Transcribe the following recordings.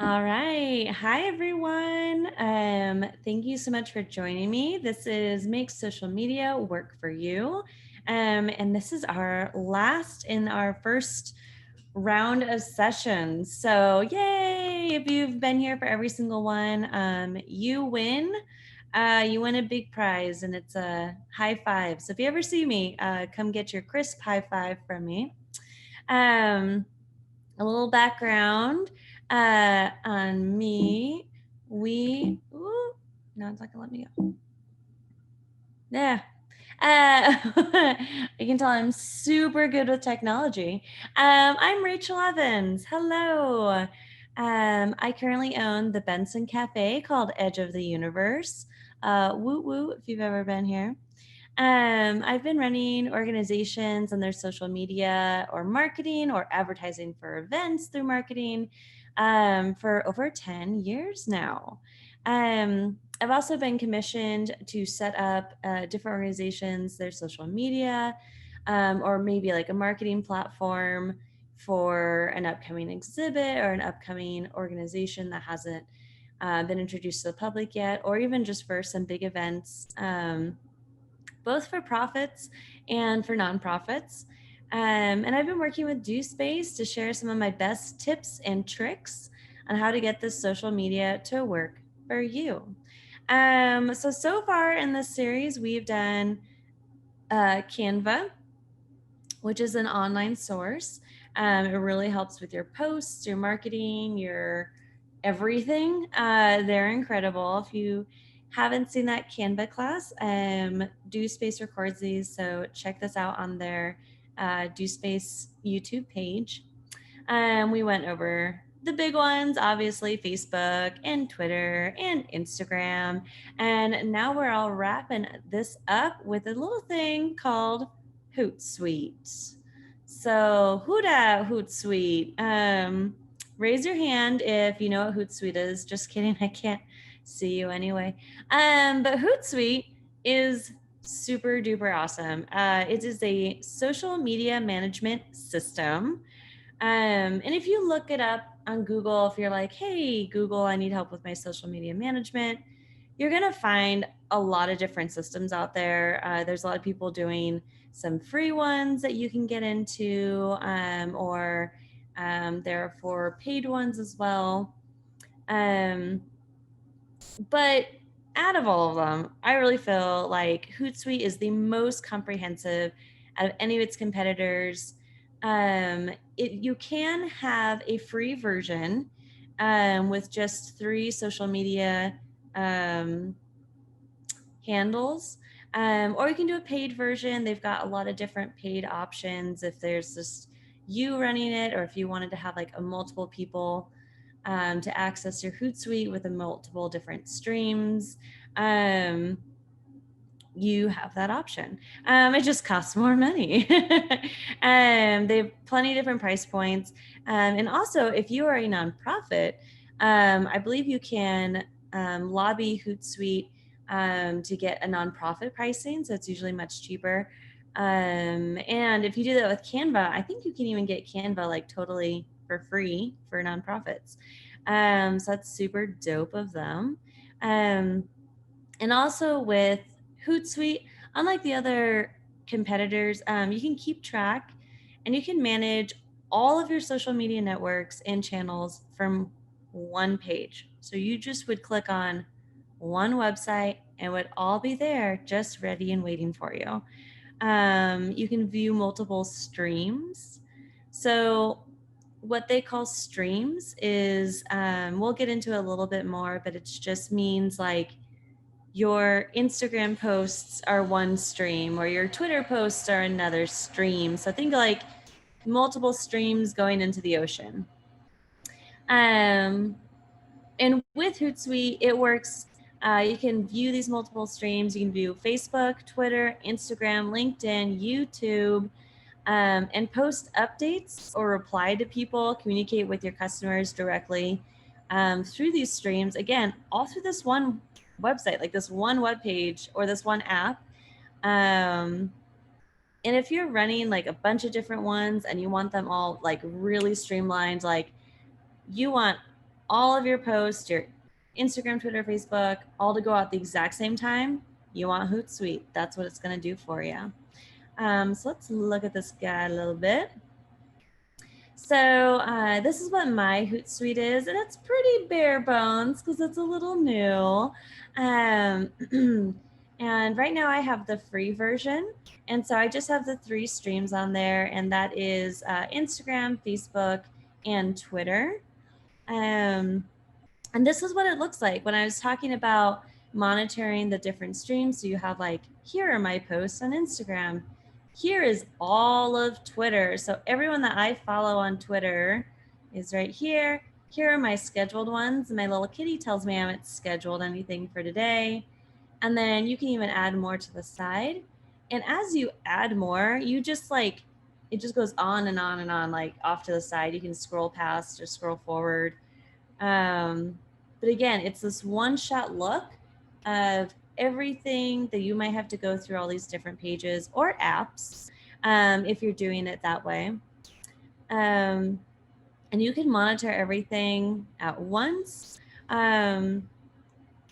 All right. Hi, everyone. Thank you so much for joining me. This is Make Social Media Work for You. And this is our last in our first round of sessions. So, yay! If you've been here for every single one, you win. You win a big prize, and it's a high five. So, if you ever see me, come get your crisp high five from me. Um, a little background on me. No, it's not gonna let me go. Yeah. You can tell I'm super good with technology. I'm Rachel Evans. Hello. I currently own the Benson Cafe called Edge of the Universe. Woot woot if you've ever been here. I've been running organizations and their social media or marketing or advertising for events through marketing for over 10 years now. I've also been commissioned to set up different organizations, their social media, or maybe like a marketing platform for an upcoming exhibit or an upcoming organization that hasn't been introduced to the public yet, or even just for some big events. Both for profits and for nonprofits. And I've been working with DoSpace to share some of my best tips and tricks on how to get this social media to work for you. So far in this series, we've done Canva, which is an online source. It really helps with your posts, your marketing, your everything. They're incredible. If you haven't seen that Canva class, Do Space records these, so check this out on their Do Space YouTube page. We went over the big ones, obviously Facebook and Twitter and Instagram. And now we're all wrapping this up with a little thing called Hootsuite. So, Huda Hootsuite. Raise your hand if you know what Hootsuite is. Just kidding, I can't see you anyway. But Hootsuite is super duper awesome. It is a social media management system, and if you look it up on Google, if you're like, hey, Google, I need help with my social media management, you're going to find a lot of different systems out there. There's a lot of people doing some free ones that you can get into, or there are for paid ones as well. But out of all of them, I really feel like Hootsuite is the most comprehensive out of any of its competitors. You can have a free version with just 3 social media um, handles. Or you can do a paid version. They've got a lot of different paid options if there's just you running it, or if you wanted to have like a multiple people to access your Hootsuite with a multiple different streams. You have that option. It just costs more money. They have plenty of different price points. And also, if you are a nonprofit, I believe you can lobby Hootsuite to get a nonprofit pricing. So it's usually much cheaper. And if you do that with Canva, I think you can even get Canva like totally for free for nonprofits. So that's super dope of them. And also with Hootsuite, unlike the other competitors, you can keep track and you can manage all of your social media networks and channels from one page. So you just would click on one website and would all be there just ready and waiting for you. You can view multiple streams. So what they call streams is, we'll get into a little bit more, but it just means like your Instagram posts are one stream or your Twitter posts are another stream. So think like multiple streams going into the ocean. And with Hootsuite, it works. You can view these multiple streams. You can view Facebook, Twitter, Instagram, LinkedIn, YouTube, and post updates or reply to people, communicate with your customers directly through these streams. Again, all through this one website, like this one web page or this one app. And if you're running like a bunch of different ones and you want them all like really streamlined, like you want all of your posts, your Instagram, Twitter, Facebook, all to go out the exact same time, you want Hootsuite. That's what it's going to do for you. So let's look at this guy a little bit. So this is what my Hootsuite is, and it's pretty bare bones because it's a little new. Um, and right now I have the free version, and so I just have the 3 streams on there, and that is Instagram, Facebook, and Twitter. Um, and this is what it looks like when I was talking about monitoring the different streams. So you have like, here are my posts on Instagram. Here is all of Twitter. So everyone that I follow on Twitter is right here. Here are my scheduled ones. My little kitty tells me I haven't scheduled anything for today. And then you can even add more to the side. And as you add more, you just like, it just goes on and on and on, like off to the side. You can scroll past or scroll forward. But again, it's this one-shot look of everything that you might have to go through all these different pages or apps if you're doing it that way. And you can monitor everything at once. And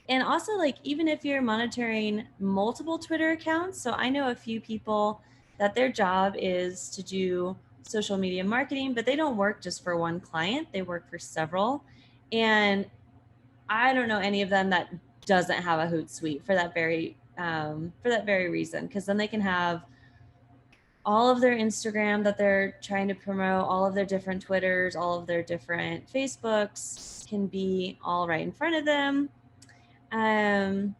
also, like, even if you're monitoring multiple Twitter accounts, so I know a few people that their job is to do social media marketing, but they don't work just for one client, they work for several. And I don't know any of them that doesn't have a Hootsuite for that very reason, because then they can have all of their Instagram that they're trying to promote, all of their different Twitters, all of their different Facebooks can be all right in front of them. In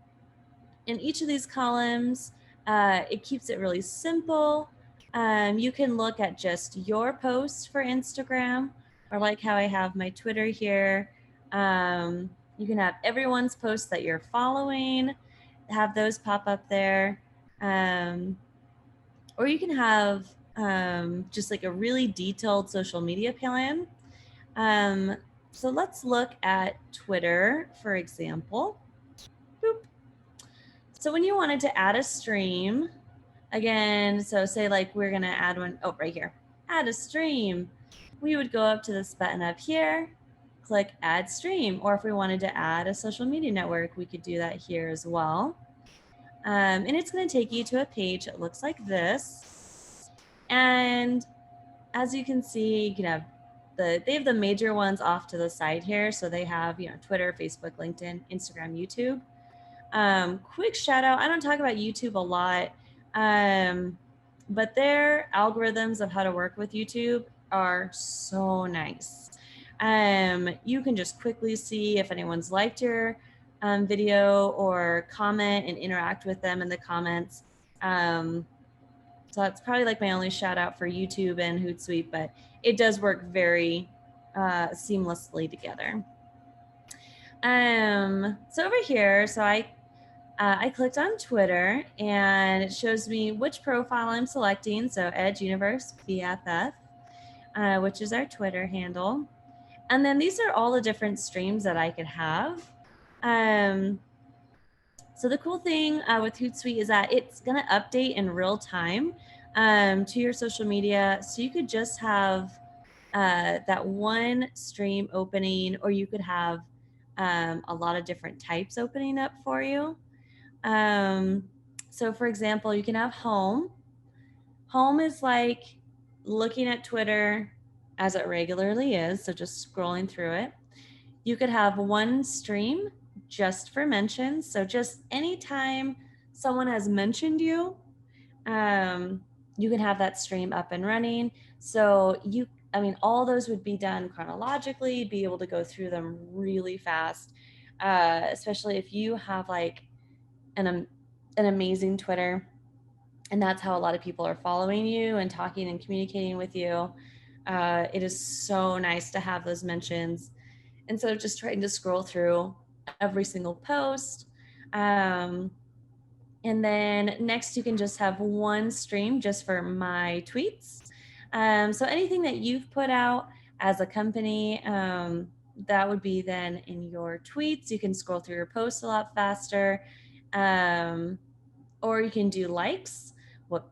each of these columns, it keeps it really simple. You can look at just your post for Instagram, or like how I have my Twitter here. You can have everyone's posts that you're following, have those pop up there. Or you can have just like a really detailed social media plan. So let's look at Twitter, for example. Boop. So when you wanted to add a stream, again, so say like we're gonna add one, oh, right here, add a stream. We would go up to this button up here, click add stream, or if we wanted to add a social media network, we could do that here as well. And it's gonna take you to a page that looks like this. And as you can see, you can have they have the major ones off to the side here. So they have, Twitter, Facebook, LinkedIn, Instagram, YouTube. Quick shout out. I don't talk about YouTube a lot, but their algorithms of how to work with YouTube are so nice. You can just quickly see if anyone's liked your video or comment and interact with them in the comments. So that's probably like my only shout out for YouTube and Hootsuite, but it does work very seamlessly together. So over here, so I clicked on Twitter and it shows me which profile I'm selecting. So Edge Universe BFF, which is our Twitter handle. And then these are all the different streams that I could have. So the cool thing with Hootsuite is that it's going to update in real time to your social media. So you could just have that one stream opening, or you could have a lot of different types opening up for you. So for example, you can have home. Home is like looking at Twitter as it regularly is, so just scrolling through it. You could have one stream just for mentions. So just anytime someone has mentioned you, you can have that stream up and running. So all those would be done chronologically, be able to go through them really fast, especially if you have like an amazing Twitter, and that's how a lot of people are following you and talking and communicating with you. It is so nice to have those mentions instead of just trying to scroll through every single post. And then next you can just have one stream just for my tweets. So anything that you've put out as a company, that would be then in your tweets. You can scroll through your posts a lot faster. Or you can do likes, what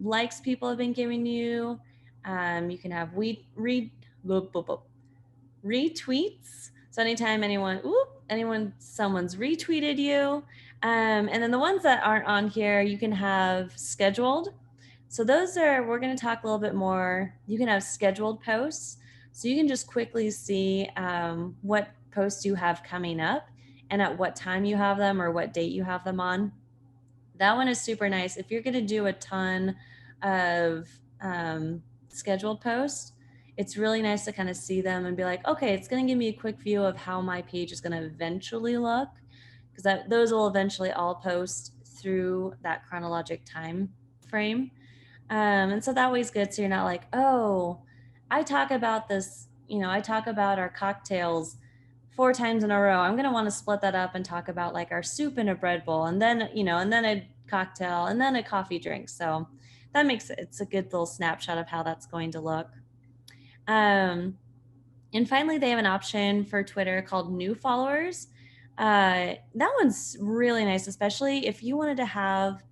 likes people have been giving you. You can have retweets. So anytime someone's retweeted you, and then the ones that aren't on here, you can have scheduled. So we're going to talk a little bit more. You can have scheduled posts. So you can just quickly see what posts you have coming up and at what time you have them or what date you have them on. That one is super nice. If you're going to do a ton of scheduled posts, it's really nice to kind of see them and be like, okay, it's going to give me a quick view of how my page is going to eventually look, because those will eventually all post through that chronologic time frame. And so that way is good. So you're not like, oh, I talk about this, I talk about our cocktails 4 times in a row. I'm going to want to split that up and talk about like our soup in a bread bowl and then, and then a cocktail and then a coffee drink. So that makes it's a good little snapshot of how that's going to look. And finally, they have an option for Twitter called new followers. That one's really nice, especially if you wanted to have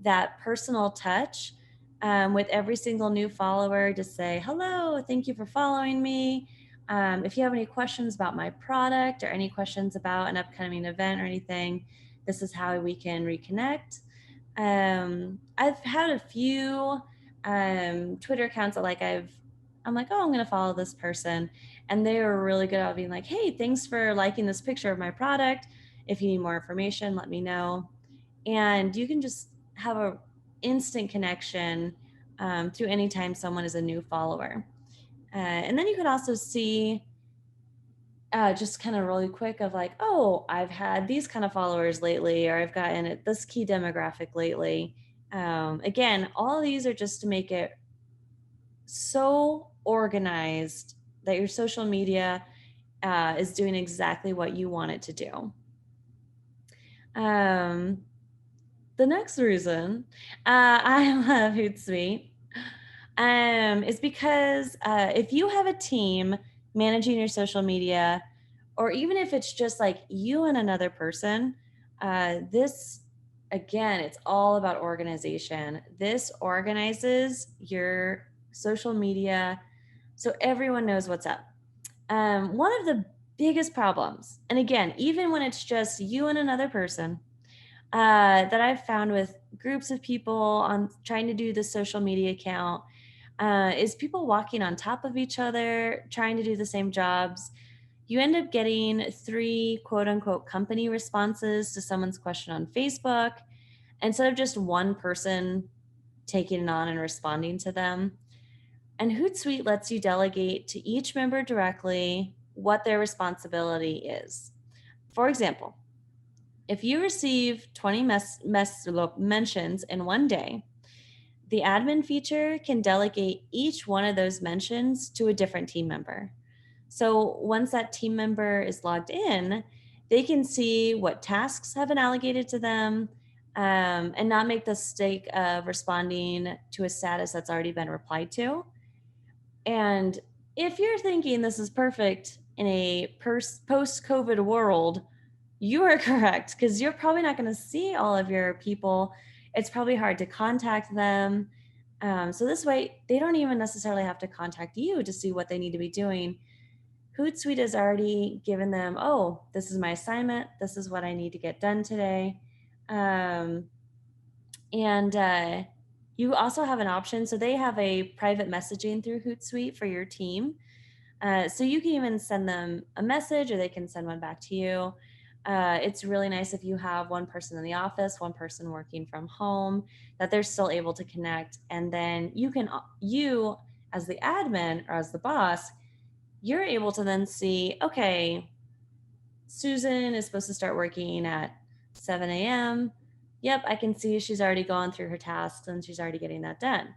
that personal touch with every single new follower to say, hello, thank you for following me. If you have any questions about my product or any questions about an upcoming event or anything, this is how we can reconnect. I've had a few Twitter accounts that I'm like, oh, I'm going to follow this person. And they were really good at being like, hey, thanks for liking this picture of my product. If you need more information, let me know. And you can just have a instant connection through anytime someone is a new follower. And then you could also see just kind of really quick of like, oh, I've had these kind of followers lately, or I've gotten this key demographic lately. Again, all of these are just to make it so organized that your social media is doing exactly what you want it to do. The next reason I love Hootsuite is because if you have a team managing your social media, or even if it's just like you and another person, this, again, it's all about organization. This organizes your social media so everyone knows what's up. One of the biggest problems, and again, even when it's just you and another person, that I've found with groups of people on trying to do the social media account, is people walking on top of each other, trying to do the same jobs. You end up getting 3 quote unquote company responses to someone's question on Facebook instead of just one person taking it on and responding to them. And Hootsuite lets you delegate to each member directly what their responsibility is. For example, if you receive 20 mentions in one day, the admin feature can delegate each one of those mentions to a different team member. So once that team member is logged in, they can see what tasks have been allocated to them, and not make the mistake of responding to a status that's already been replied to. And if you're thinking this is perfect in a post-COVID world, you are correct, because you're probably not going to see all of your people. It's probably hard to contact them. So this way, they don't even necessarily have to contact you to see what they need to be doing. Hootsuite has already given them, oh, this is my assignment. This is what I need to get done today. And you also have an option. So they have a private messaging through Hootsuite for your team. So you can even send them a message, or they can send one back to you. It's really nice if you have one person in the office, one person working from home, that they're still able to connect. And then you as the admin or as the boss, you're able to then see, okay, Susan is supposed to start working at 7 a.m. Yep, I can see she's already gone through her tasks and she's already getting that done.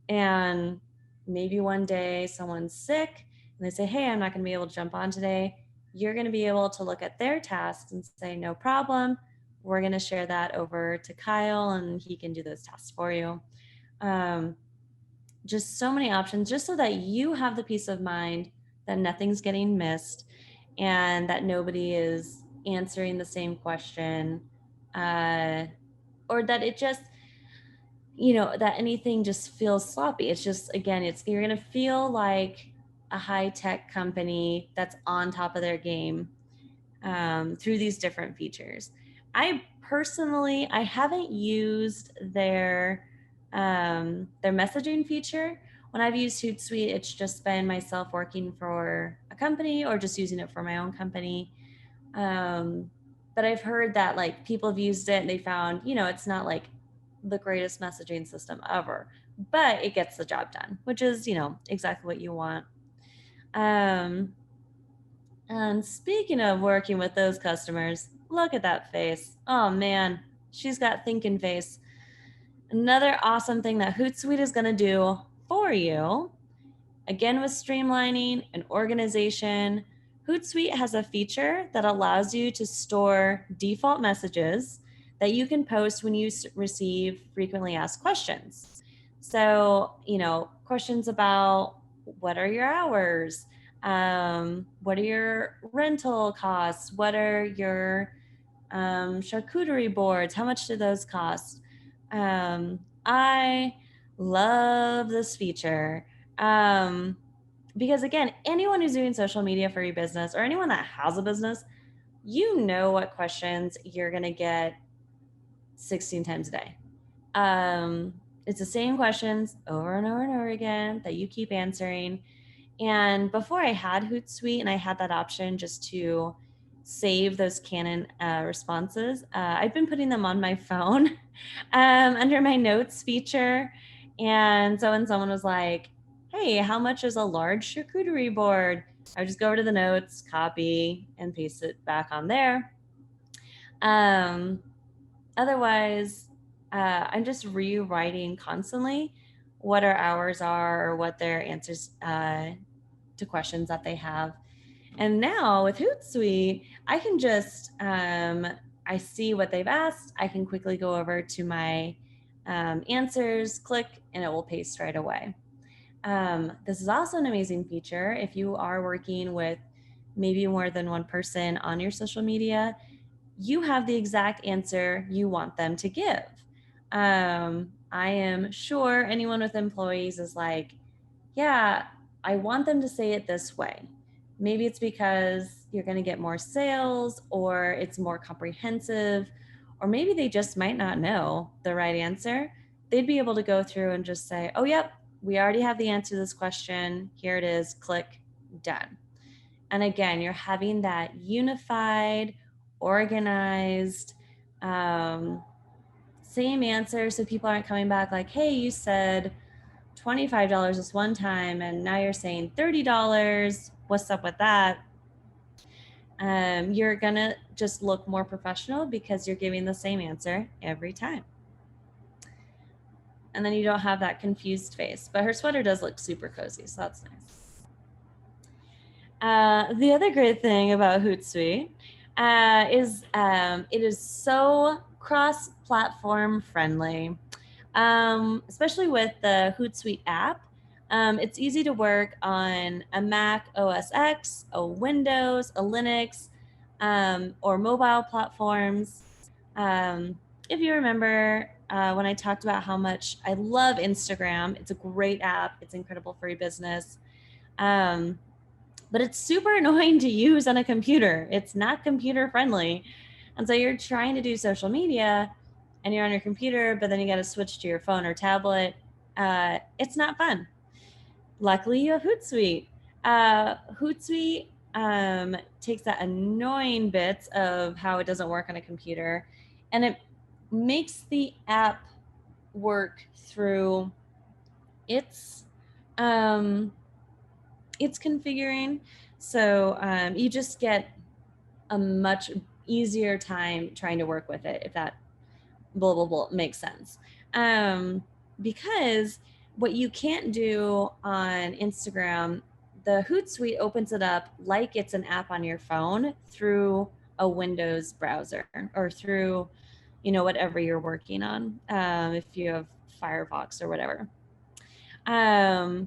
And maybe one day someone's sick and they say, hey, I'm not going to be able to jump on today. You're going to be able to look at their tasks and say, no problem. We're going to share that over to Kyle and he can do those tasks for you. Just so many options, just so that you have the peace of mind that nothing's getting missed and that nobody is answering the same question, or that it just, that anything just feels sloppy. It's just, again, you're going to feel like a high-tech company that's on top of their game through these different features. I haven't used their messaging feature. When I've used Hootsuite, it's just been myself working for a company or just using it for my own company. Um, but I've heard that like people have used it and they found, it's not like the greatest messaging system ever, but it gets the job done, which is, exactly what you want. Um, and speaking of working with those customers, look at that face. Oh man, she's got thinking face. Another awesome thing that Hootsuite is going to do for you, again with streamlining and organization, Hootsuite has a feature that allows you to store default messages that you can post when you receive frequently asked questions. So, questions about what are your hours? What are your rental costs? What are your charcuterie boards? How much do those cost? I love this feature. Because again, anyone who's doing social media for your business or anyone that has a business, you know what questions you're going to get 16 times a day. It's the same questions over and over and over again that you keep answering. And before I had Hootsuite and I had that option just to save those Canon responses, I've been putting them on my phone under my notes feature. And so when someone was like, hey, how much is a large charcuterie board? I would just go over to the notes, copy, and paste it back on there. Um, Otherwise, I'm just rewriting constantly what our hours are or what their answers to questions that they have. And now with Hootsuite, I can just, I see what they've asked. I can quickly go over to my answers, click, and it will paste right away. This is also an amazing feature if you are working with maybe more than one person on your social media. You have the exact answer you want them to give. I am sure anyone with employees is like, yeah, I want them to say it this way. Maybe it's because you're going to get more sales or it's more comprehensive, or maybe they just might not know the right answer. They'd be able to go through and just say, oh, yep, we already have the answer to this question. Here it is. Click, done. And again, you're having that unified, organized, um, same answer. So people aren't coming back like, hey, you said $25 this one time and now you're saying $30. What's up with that? You're going to just look more professional because you're giving the same answer every time. And then you don't have that confused face. But her sweater does look super cozy, so that's nice. The other great thing about Hootsuite is it is so cross-platform friendly, especially with the Hootsuite app. It's easy to work on a Mac OS X, a Windows, a Linux, or mobile platforms. If you remember when I talked about how much I love Instagram, it's a great app. It's incredible for your business. But it's super annoying to use on a computer. It's not computer friendly. And so you're trying to do social media and you're on your computer, but then you got to switch to your phone or tablet. It's not fun. Luckily, you have Hootsuite. Hootsuite takes that annoying bits of how it doesn't work on a computer and it makes the app work through its configuring. So you just get a much easier time trying to work with it, if that blah, blah, blah makes sense. Because what you can't do on Instagram, the Hootsuite opens it up like it's an app on your phone through a Windows browser or through, whatever you're working on, if you have Firefox or whatever. And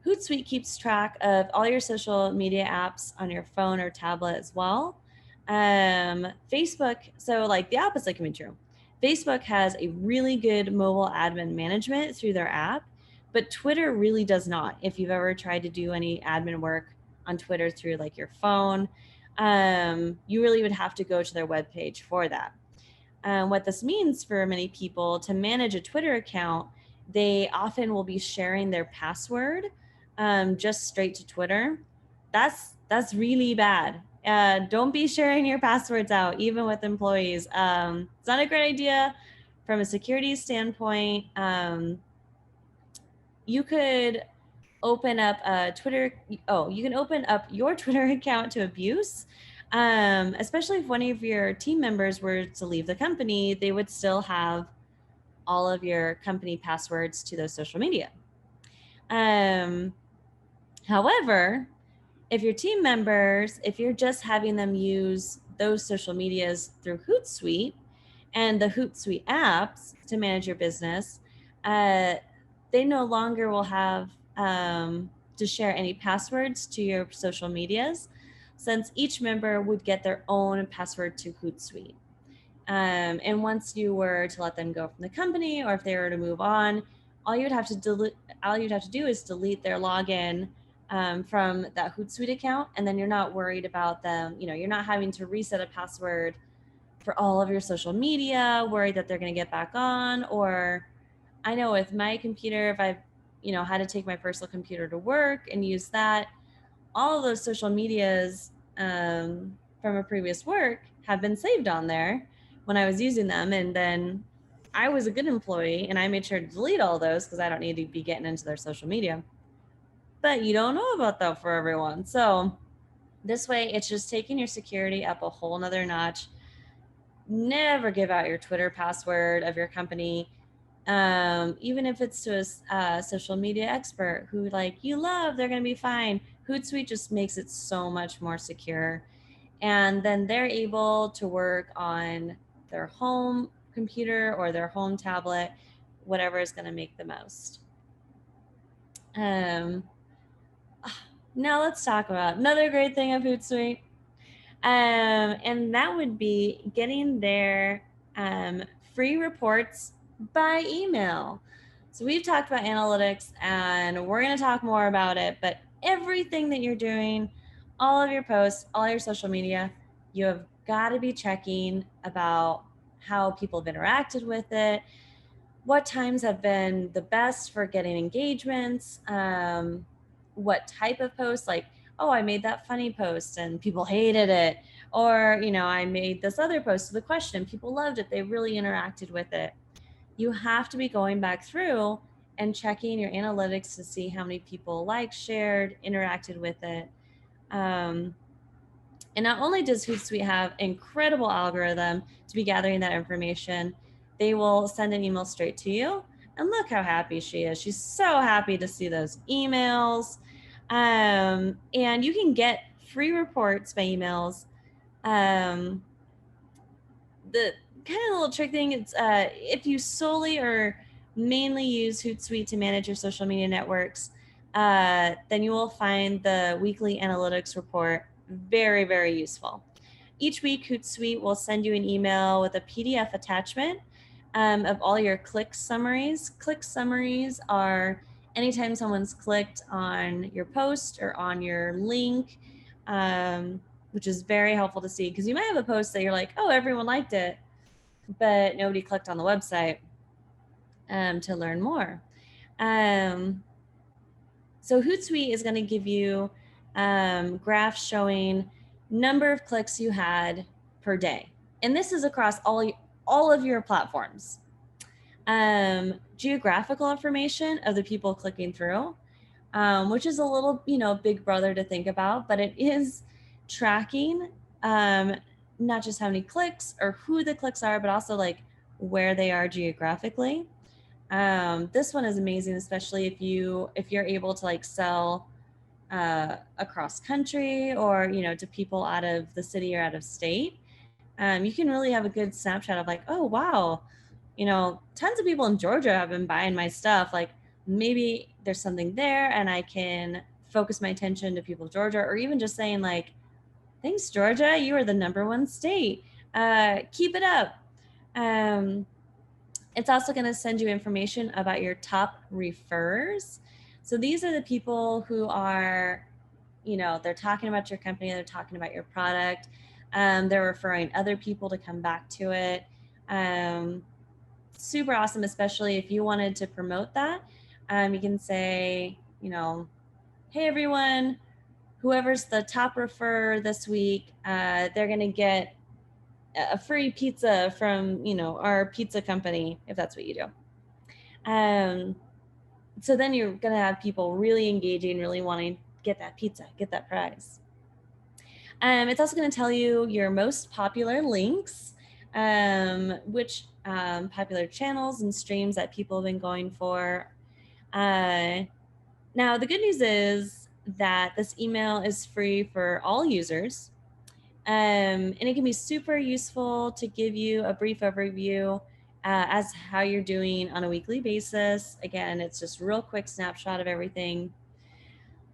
Hootsuite keeps track of all your social media apps on your phone or tablet as well. Facebook, so like the opposite can be true. Facebook has a really good mobile admin management through their app, but Twitter really does not. If you've ever tried to do any admin work on Twitter through like your phone, you really would have to go to their webpage for that. What this means for many people to manage a Twitter account, they often will be sharing their password just straight to Twitter. That's really bad. Don't be sharing your passwords out, even with employees. It's not a great idea from a security standpoint. You could open up a Twitter. Oh, you can open up your Twitter account to abuse. Especially if one of your team members were to leave the company, they would still have all of your company passwords to those social media. Um, However, if your team members, if you're just having them use those social medias through Hootsuite and the Hootsuite apps to manage your business, uh, they no longer will have to share any passwords to your social medias, since each member would get their own password to Hootsuite. And once you were to let them go from the company, or if they were to move on, all you'd have to do is delete their login from that Hootsuite account, and then you're not worried about them. You're not having to reset a password for all of your social media, worried that they're going to get back on. Or I know with my computer, if I've had to take my personal computer to work and use that, all of those social medias from a previous work have been saved on there when I was using them. And then I was a good employee and I made sure to delete all those because I don't need to be getting into their social media. But you don't know about that for everyone. So this way, it's just taking your security up a whole nother notch. Never give out your Twitter password of your company, even if it's to a social media expert who you love. They're going to be fine. Hootsuite just makes it so much more secure, and then they're able to work on their home computer or their home tablet, whatever is going to make the most. um, Now let's talk about another great thing of Hootsuite. And that would be getting their free reports by email. So we've talked about analytics and we're going to talk more about it, but everything that you're doing, all of your posts, all your social media, you have got to be checking about how people have interacted with it, what times have been the best for getting engagements, what type of posts, like, oh, I made that funny post and people hated it. Or, I made this other post with a question, people loved it, they really interacted with it. You have to be going back through and checking your analytics to see how many people liked, shared, interacted with it. And not only does Hootsuite have incredible algorithm to be gathering that information, they will send an email straight to you. And look how happy she is. She's so happy to see those emails. And you can get free reports by emails. The kind of little trick thing is if you solely or mainly use Hootsuite to manage your social media networks, then you will find the weekly analytics report very, very useful. Each week, Hootsuite will send you an email with a PDF attachment of all your click summaries. Click summaries are anytime someone's clicked on your post or on your link, which is very helpful to see, because you might have a post that you're like, oh, everyone liked it, but nobody clicked on the website to learn more. So Hootsuite is going to give you graphs showing number of clicks you had per day. And this is across all of your platforms. Geographical information of the people clicking through, which is a little, big brother to think about, but it is tracking not just how many clicks or who the clicks are, but also where they are geographically. This one is amazing, especially if you're able to sell across country, or to people out of the city or out of state. You can really have a good snapshot of oh wow, tons of people in Georgia have been buying my stuff. Maybe there's something there and I can focus my attention to people of Georgia, or even just saying thanks Georgia, you are the #1 state, keep it up. It's also going to send you information about your top refers. So these are the people who are, they're talking about your company, they're talking about your product, they're referring other people to come back to it. Super awesome, especially if you wanted to promote that. You can say, hey everyone, whoever's the top refer this week, they're going to get a free pizza from, our pizza company, if that's what you do. So then you're going to have people really engaging, really wanting to get that pizza, get that prize. It's also going to tell you your most popular links, which popular channels and streams that people have been going for. Now, the good news is that this email is free for all users. And it can be super useful to give you a brief overview as how you're doing on a weekly basis. Again, it's just a real quick snapshot of everything.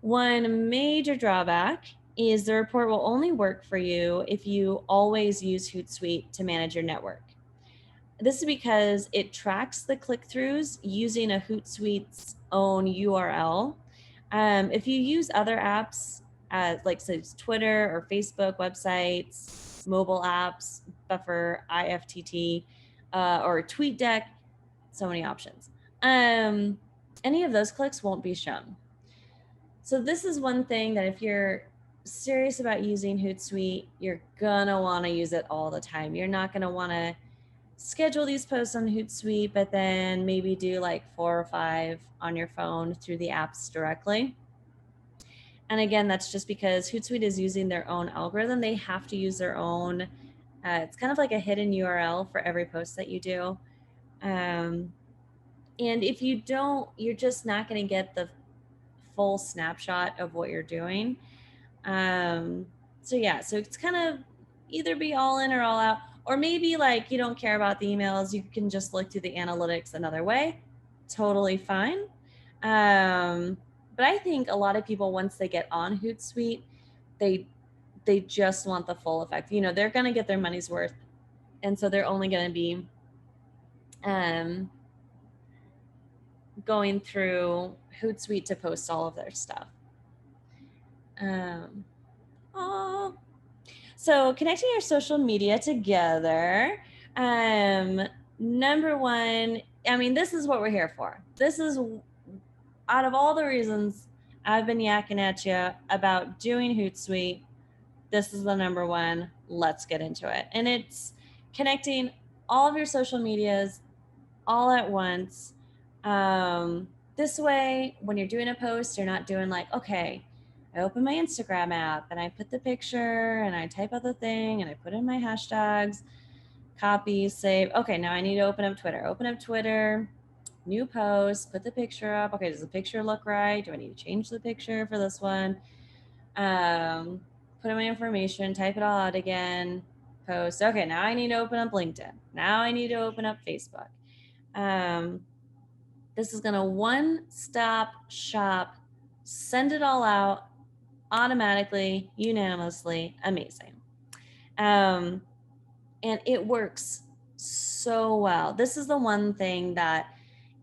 One major drawback is the report will only work for you if you always use Hootsuite to manage your network. This is because it tracks the click-throughs using a Hootsuite's own URL. If you use other apps, like say Twitter or Facebook websites, mobile apps, Buffer, IFTT, or TweetDeck, so many options. Any of those clicks won't be shown. So this is one thing that if you're serious about using Hootsuite, you're gonna want to use it all the time. You're not gonna want to schedule these posts on Hootsuite, but then maybe do like 4 or 5 on your phone through the apps directly. And again, that's just because Hootsuite is using their own algorithm. They have to use their own, it's kind of like a hidden URL for every post that you do. And if you don't, you're just not going to get the full snapshot of what you're doing. So yeah, so it's kind of either be all in or all out, or maybe like you don't care about the emails, you can just look through the analytics another way. Totally fine. But I think a lot of people, once they get on Hootsuite, they just want the full effect. They're going to get their money's worth, and so they're only going to be going through Hootsuite to post all of their stuff. So connecting your social media together. Number one, this is what we're here for. This is, out of all the reasons I've been yakking at you about doing Hootsuite, this is the number one. Let's get into it. And it's connecting all of your social medias all at once. This way, when you're doing a post, you're not doing like, okay, I open my Instagram app and I put the picture and I type out the thing and I put in my hashtags, copy, save. Okay, now I need to open up Twitter, new post, put the picture up. Okay, does the picture look right? Do I need to change the picture for this one? Put in my information, type it all out again, post. Okay, now I need to open up LinkedIn. Now I need to open up Facebook. This is going to one-stop shop, send it all out automatically, unanimously, amazing. And it works so well. This is the one thing that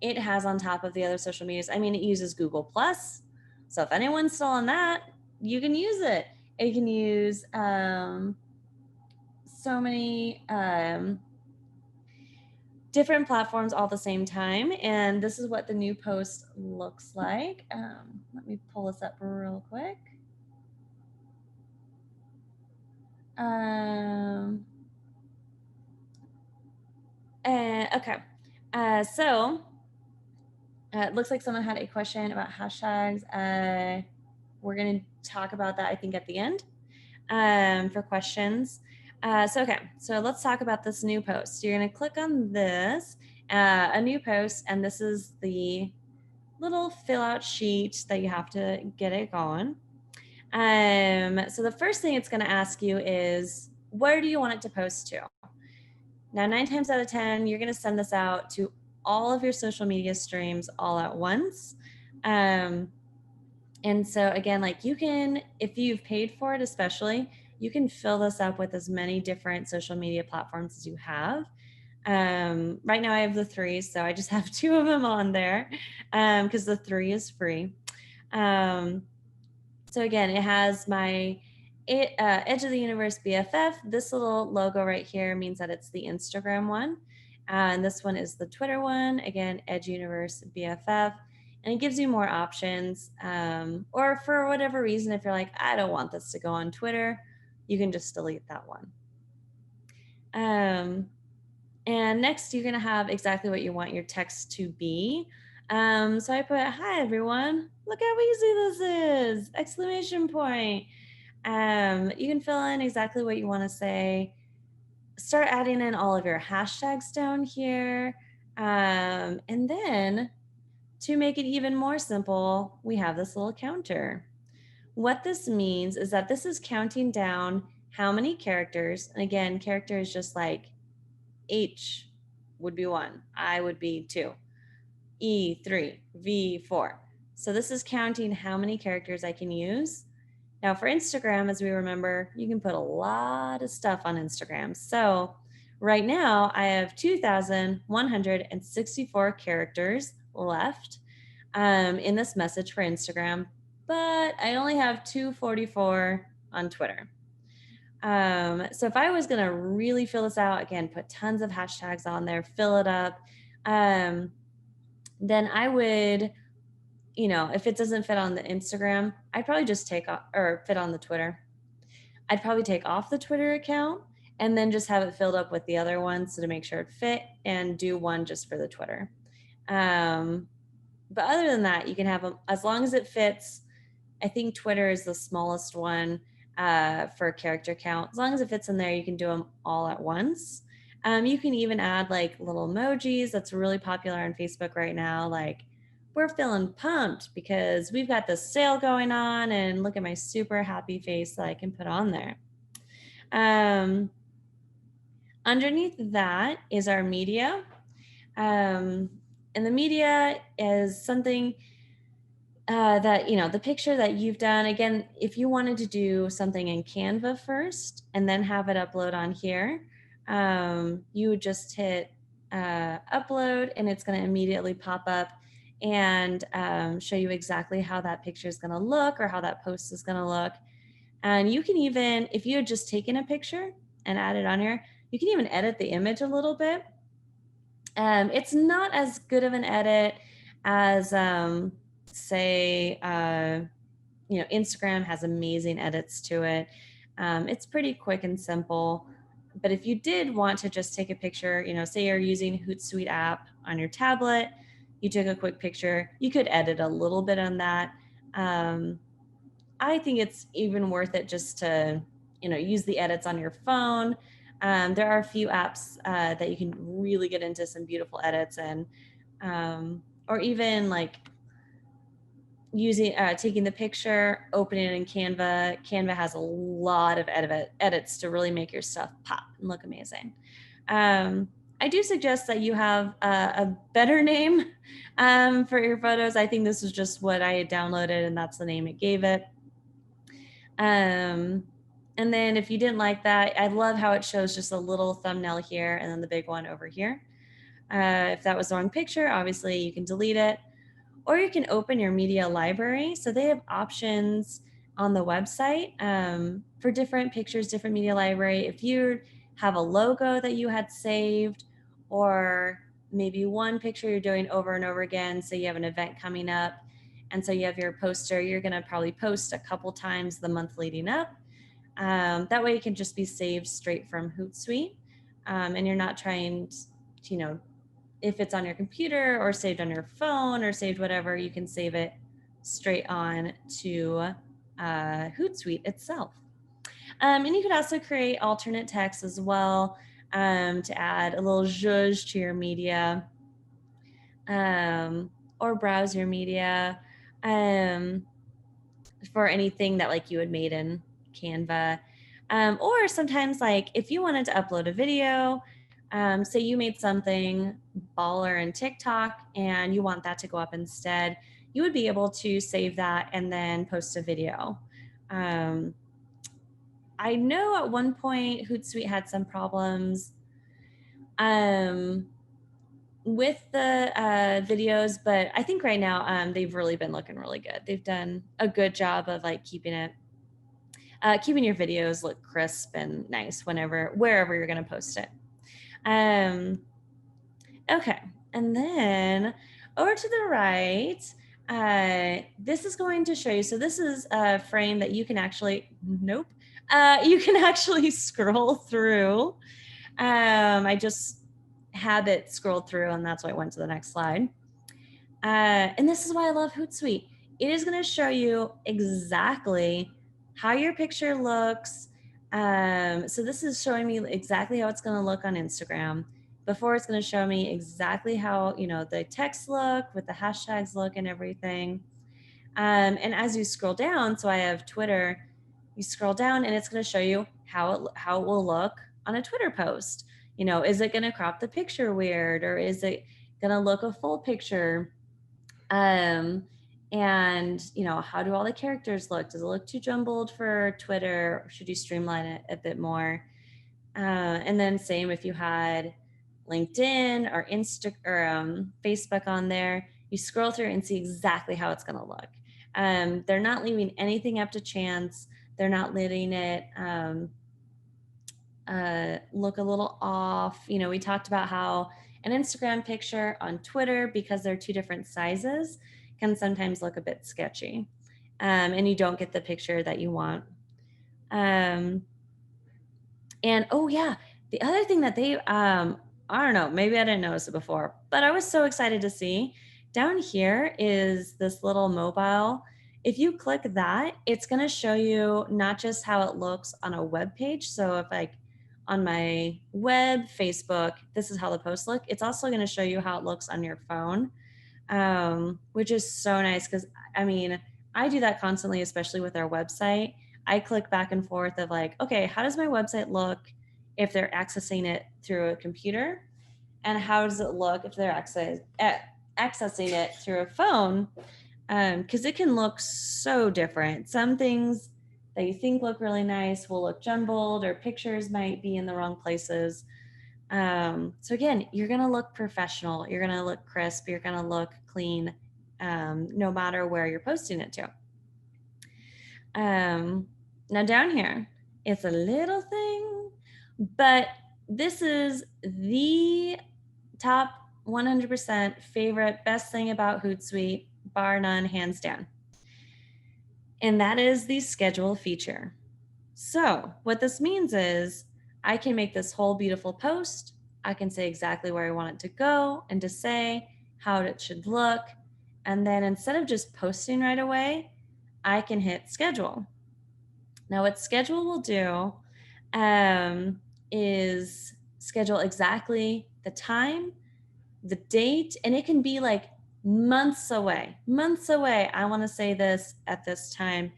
it has on top of the other social medias. It uses Google Plus. So if anyone's still on that, you can use it. It can use so many different platforms all at the same time. And this is what the new post looks like. Let me pull this up real quick. Okay. So it looks like someone had a question about hashtags. We're going to talk about that, I think, at the end for questions. So let's talk about this new post. You're going to click on this, a new post, and this is the little fill out sheet that you have to get it going. So the first thing it's going to ask you is, where do you want it to post to? Now, 9 times out of 10, you're going to send this out to all of your social media streams all at once. And so again, like you can, if you've paid for it especially, you can fill this up with as many different social media platforms as you have. Right now I have the 3, so I just have 2 of them on there because the 3 is free. Um, so again, it has my Edge of the Universe BFF. This little logo right here means that it's the Instagram one. And this one is the Twitter one. Again, Edge Universe BFF. And it gives you more options. Or for whatever reason, if you're like, I don't want this to go on Twitter, you can just delete that one. And next, you're going to have exactly what you want your text to be. So I put, hi, everyone. Look how easy this is! Exclamation point. You can fill in exactly what you want to say. Start adding in all of your hashtags down here. And then to make it even more simple, we have this little counter. What this means is that this is counting down how many characters, and again, character is just like H would be 1, I would be 2, E 3, V 4. So this is counting how many characters I can use. Now for Instagram, as we remember, you can put a lot of stuff on Instagram. So right now I have 2,164 characters left in this message for Instagram, but I only have 244 on Twitter. So if I was going to really fill this out, again, put tons of hashtags on there, fill it up, then I would, if it doesn't fit on the Instagram, I'd probably just take off, or fit on the Twitter. I'd probably take off the Twitter account and then just have it filled up with the other ones so to make sure it fit, and do one just for the Twitter. But other than that, you can have them as long as it fits. I think Twitter is the smallest one for character count. As long as it fits in there, you can do them all at once. You can even add like little emojis. That's really popular on Facebook right now. Like, we're feeling pumped because we've got this sale going on, and look at my super happy face that I can put on there. Underneath that is our media. And the media is something that, the picture that you've done. Again, if you wanted to do something in Canva first and then have it upload on here, you would just hit upload, and it's going to immediately pop up and show you exactly how that picture is going to look, or how that post is going to look. And you can even, if you had just taken a picture and added on here, you can even edit the image a little bit. It's not as good of an edit as say Instagram has amazing edits to it. It's pretty quick and simple. But if you did want to just take a picture, say you're using Hootsuite app on your tablet, you took a quick picture, you could edit a little bit on that. I think it's even worth it just to use the edits on your phone. There are a few apps that you can really get into some beautiful edits, and or even like using taking the picture, opening it in Canva. Canva has a lot of edits to really make your stuff pop and look amazing. I do suggest that you have a better name for your photos. I think this is just what I had downloaded, and that's the name it gave it. And then if you didn't like that, I love how it shows just a little thumbnail here and then the big one over here. If that was the wrong picture, obviously you can delete it. Or you can open your media library. So they have options on the website for different pictures, different media library. If you have a logo that you had saved, or maybe one picture you're doing over and over again, so you have an event coming up, and so you have your poster, you're going to probably post a couple times the month leading up. That way it can just be saved straight from Hootsuite, and you're not trying to, if it's on your computer or saved on your phone or saved whatever, you can save it straight on to Hootsuite itself. And you could also create alternate text as well to add a little zhuzh to your media, or browse your media for anything that like you had made in Canva. Or sometimes like if you wanted to upload a video, say you made something baller in TikTok and you want that to go up instead, you would be able to save that and then post a video. I know at one point Hootsuite had some problems. um, with the videos, but I think right now they've really been looking really good. They've done a good job of like keeping your videos look crisp and nice wherever you're going to post it. Um, okay, and then over to the right, this is going to show you. So this is a frame that you can actually, nope, you can actually scroll through. I just had it scroll through, and that's why I went to the next slide. And this is why I love Hootsuite. It is going to show you exactly how your picture looks. So this is showing me exactly how it's going to look on Instagram. Before, it's going to show me exactly how, the text look with the hashtags look and everything. And as you scroll down, so I have Twitter, you scroll down and it's going to show you how it will look on a Twitter post. Is it going to crop the picture weird, or is it going to look a full picture? And how do all the characters look? Does it look too jumbled for Twitter, or should you streamline it a bit more? And then same if you had LinkedIn or Facebook on there, you scroll through and see exactly how it's going to look. They're not leaving anything up to chance. They're not letting it look a little off. We talked about how an Instagram picture on Twitter, because they're two different sizes, can sometimes look a bit sketchy, and you don't get the picture that you want. And oh yeah, the other thing that they, I don't know, maybe I didn't notice it before, but I was so excited to see. Down here is this little mobile. If you click that, it's going to show you not just how it looks on a web page. So if like on my web, Facebook, this is how the posts look. It's also going to show you how it looks on your phone, which is so nice because I mean, I do that constantly, especially with our website. I click back and forth of like, okay, how does my website look if they're accessing it through a computer? And how does it look if they're accessing it through a phone? Because it can look so different. Some things that you think look really nice will look jumbled, or pictures might be in the wrong places. So again, you're going to look professional. You're going to look crisp. You're going to look clean, no matter where you're posting it to. Now down here, it's a little thing, but this is the top 100% favorite, best thing about Hootsuite, bar none, hands down. And that is the schedule feature. So what this means is I can make this whole beautiful post. I can say exactly where I want it to go and to say how it should look. And then instead of just posting right away, I can hit schedule. Now, what schedule will do is schedule exactly the time, the date, and it can be like months away. Months away, I want to say this at this time.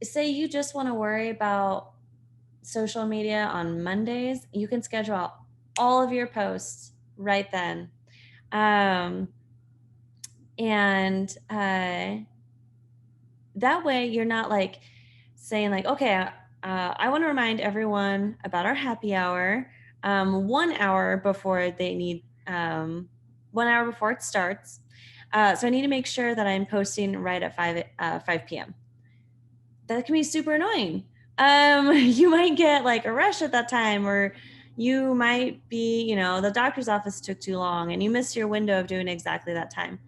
Say you just want to worry about social media on Mondays, you can schedule out all of your posts right then. And that way you're not like saying like, okay, I want to remind everyone about our happy hour 1 hour before they need 1 hour before it starts. So I need to make sure that I'm posting right at 5 p.m. That can be super annoying. You might get like a rush at that time, or you might be, the doctor's office took too long and you miss your window of doing exactly that time.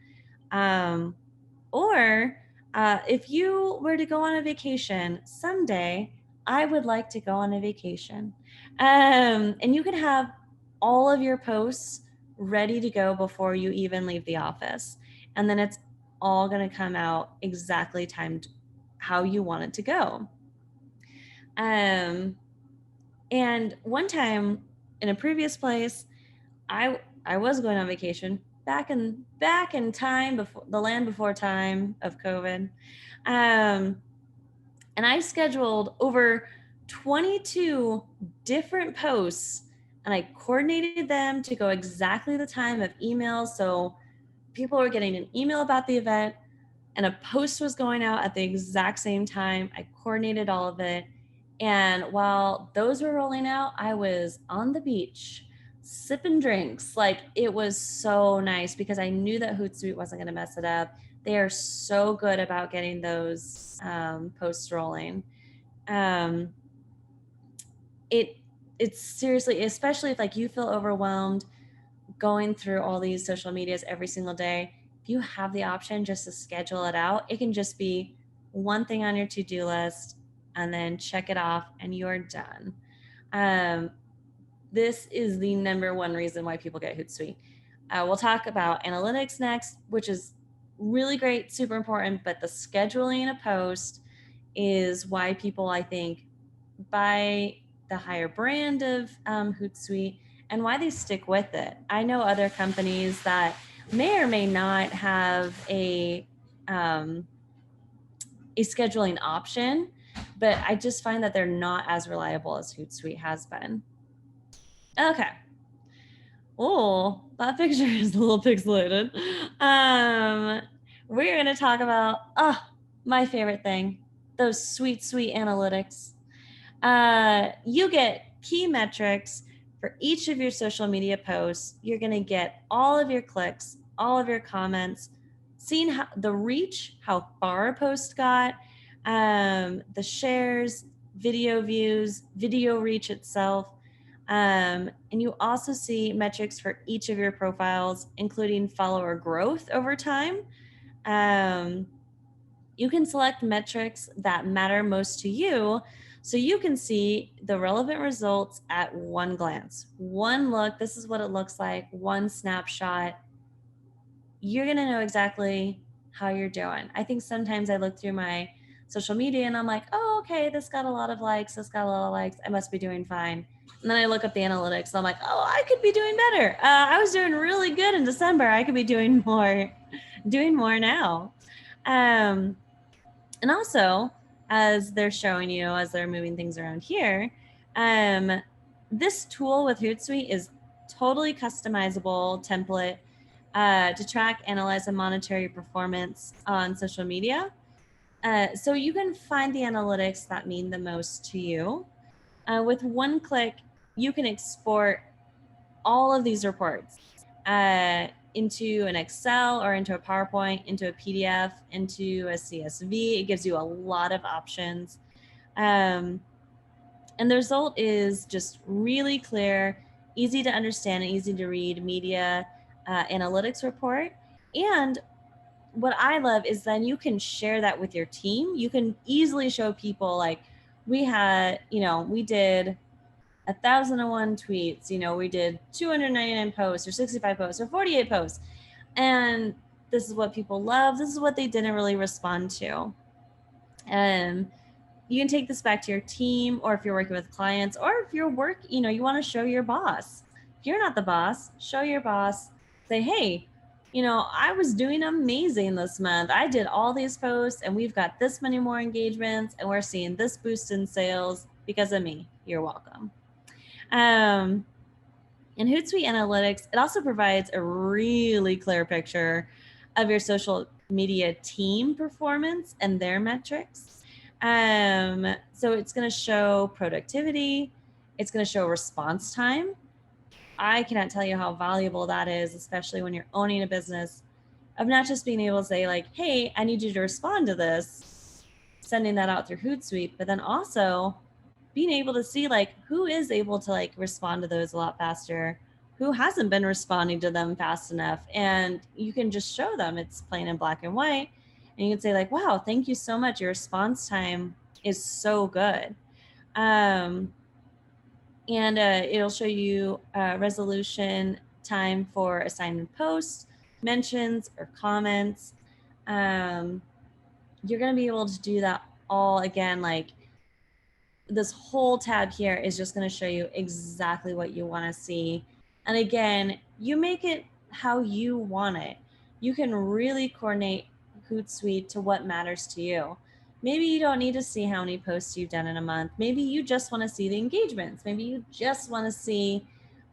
Or if you were to go on a vacation someday, I would like to go on a vacation. And you can have all of your posts ready to go before you even leave the office. And then it's all going to come out exactly timed how you want it to go. And one time in a previous place, I was going on vacation back in time, before the land before time of COVID. And I scheduled over 22 different posts, and I coordinated them to go exactly the time of emails. So people were getting an email about the event, and a post was going out at the exact same time. I coordinated all of it. And while those were rolling out, I was on the beach sipping drinks. Like, it was so nice because I knew that Hootsuite wasn't going to mess it up. They are so good about getting those posts rolling. Um, it it's seriously, especially if like you feel overwhelmed going through all these social medias every single day, if you have the option just to schedule it out, it can just be one thing on your to-do list and then check it off and you're done. Um, this is the number one reason why people get Hootsuite. We'll talk about analytics next, which is really great, super important, but the scheduling a post is why people, I think, buy the higher brand of Hootsuite and why they stick with it. I know other companies that may or may not have um, a scheduling option, but I just find that they're not as reliable as Hootsuite has been. Okay. Oh, that picture is a little pixelated. We're going to talk about my favorite thing, those sweet, sweet analytics. You get key metrics for each of your social media posts. You're going to get all of your clicks, all of your comments, seeing how the reach, how far a post got, the shares, video views, video reach itself. And you also see metrics for each of your profiles, including follower growth over time. You can select metrics that matter most to you so you can see the relevant results at one glance. One look, this is what it looks like, one snapshot. You're going to know exactly how you're doing. I think sometimes I look through my social media and I'm like, oh, okay, this got a lot of likes, this got a lot of likes, I must be doing fine. And then I look up the analytics and I'm like, oh, I could be doing better. I was doing really good in December. I could be doing more now. Um, and also, as they're showing you, as they're moving things around here, this tool with Hootsuite is totally customizable template to track, analyze, and monitor your performance on social media. So you can find the analytics that mean the most to you. With one click, you can export all of these reports into an Excel or into a PowerPoint, into a PDF, into a CSV. It gives you a lot of options. And the result is just really clear, easy to understand, and easy to read media analytics report. And what I love is then you can share that with your team. You can easily show people like we did 1,001 tweets, we did 299 posts or 65 posts or 48 posts. And this is what people love. This is what they didn't really respond to. And you can take this back to your team, or if you're working with clients, or if you're you want to show your boss. If you're not the boss, show your boss, say, hey, I was doing amazing this month. I did all these posts and we've got this many more engagements and we're seeing this boost in sales because of me. You're welcome. In Hootsuite Analytics, it also provides a really clear picture of your social media team performance and their metrics. So it's going to show productivity. It's going to show response time. I cannot tell you how valuable that is, especially when you're owning a business, of not just being able to say like, hey, I need you to respond to this, sending that out through Hootsuite, but then also being able to see like who is able to like respond to those a lot faster, who hasn't been responding to them fast enough. And you can just show them, it's plain in black and white. And you can say like, wow, thank you so much. Your response time is so good. And it'll show you resolution time for assignment posts, mentions, or comments. You're going to be able to do that all again, like this whole tab here is just going to show you exactly what you want to see. And again, you make it how you want it. You can really coordinate Hootsuite to what matters to you. Maybe you don't need to see how many posts you've done in a month. Maybe you just want to see the engagements. Maybe you just want to see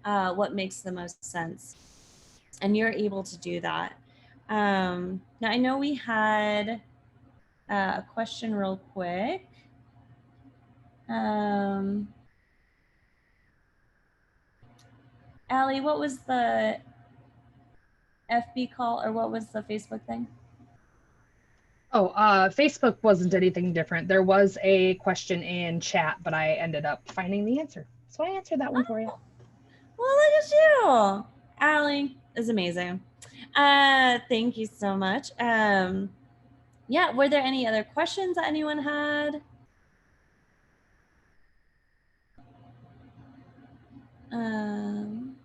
what makes the most sense. And you're able to do that. Now, I know we had a question real quick. Um, Allie, what was the FB call or what was the Facebook thing? Oh, Facebook wasn't anything different. There was a question in chat, but I ended up finding the answer. So I answered that one for you. Oh, well, look at you. Allie is amazing. Thank you so much. Yeah, were there any other questions that anyone had? Um,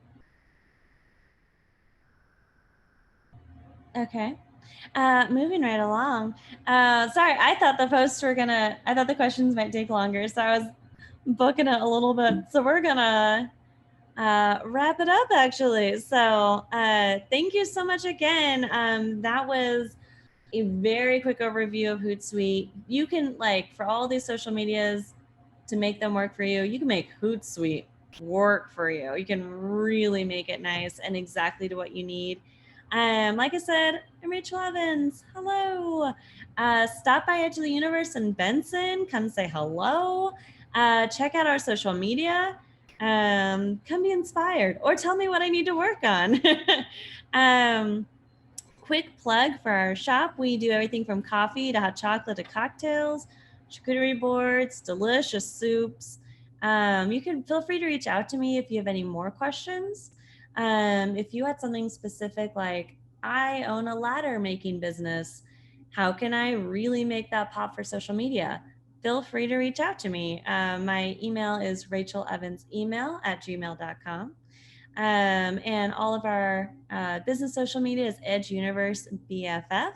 okay. Moving right along. Sorry, I thought the questions might take longer, so I was booking it a little bit. So we're gonna wrap it up actually. So thank you so much again. That was a very quick overview of Hootsuite. You can like for all these social medias to make them work for you, you can make Hootsuite work for you. You can really make it nice and exactly to what you need. Like I said, I'm Rachel Evans. Hello. Stop by Edge of the Universe in Benson. Come say hello. Check out our social media. Come be inspired or tell me what I need to work on. um, Quick plug for our shop. We do everything from coffee to hot chocolate to cocktails, charcuterie boards, delicious soups. You can feel free to reach out to me if you have any more questions. If you had something specific like, I own a ladder making business, how can I really make that pop for social media? Feel free to reach out to me. My email is rachelevansemail@gmail.com. And all of our business social media is Edge Universe BFF.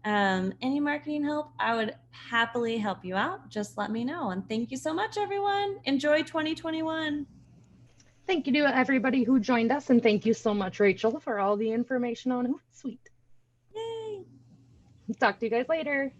Any marketing help, I would happily help you out. Just let me know. And thank you so much, everyone. Enjoy 2021. Thank you to everybody who joined us, and thank you so much, Rachel, for all the information on Hootsuite. Yay. Talk to you guys later.